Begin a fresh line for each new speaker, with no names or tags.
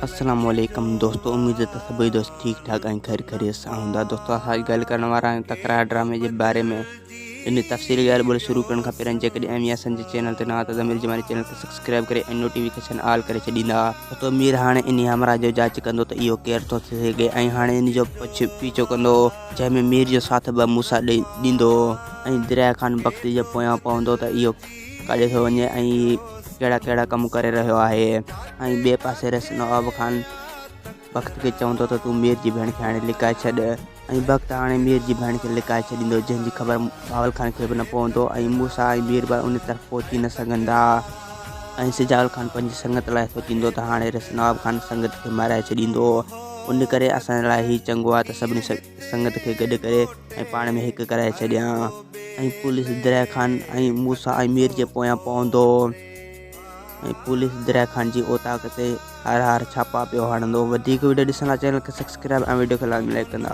अस्सलाम वालेकुम दोस्तों, उम्मीद है सभी दोस्त ठीक ठाक ऐं खैर खैरियत सां हूंदा। दोस्तों असां ॻाल्हि करण वारा आहियूं तकरार ड्रामे जे बारे में। इन तफ़सीली ॻाल्हि ॿोल शुरू करण खां पहिरियों जेकॾहिं अमीर असांजे चैनल ते न आहे त ज़मीर जमानी चैनल खे सब्सक्राइब करे ऐं नोटिफिकेशन ऑल करे छॾींदा। दोस्तों मीर हाणे इन हमराह जो जांच कंदो त इहो केरु थो थी सघे ऐं हाणे इन जो पीछो कंदो, जंहिंमें मीर जो साथ ॿ मूसा ॾींदो ऐं दरिया ख़ान बख़्ती जे पोयां पवंदो त इहो काॾे थो वञे ऐं कहिड़ा कहिड़ा कम करे रहियो आहे। ऐं ॿिए पासे रस नवाब ख़ान वक़्त खे चवंदो त तूं मीर जी भेण खे हाणे लिकाए छॾ ऐं वक़्तु हाणे मीर जी भेण खे लिकाए छॾींदो, जंहिंजी ख़बर बावल ख़ान खे बि न पवंदो ऐं मूसा ऐं मीर उन तरफ़ पहुची न सघंदा। ऐं सिजाल ख़ान पंहिंजी संगत लाइ सोचींदो त हाणे रस नवाब ख़ान संगत खे माराए छॾींदो। उन करे असां लाइ हीउ चङो आहे त सभिनी संगत खे गॾु करे ऐं पाण में हिकु कराए छॾियां। ऐं पुलिस दरिया ख़ान ऐं मूसा ऐं मीर जे पोयां पवंदो ऐं पुलिस दरिया ख़ान जी ओताक ते हर छापा पियो हणंदो। वधीक वीडियो ॾिसण लाइ चैनल खे सब्सक्राइब ऐं वीडियो खे लाइक कंदा।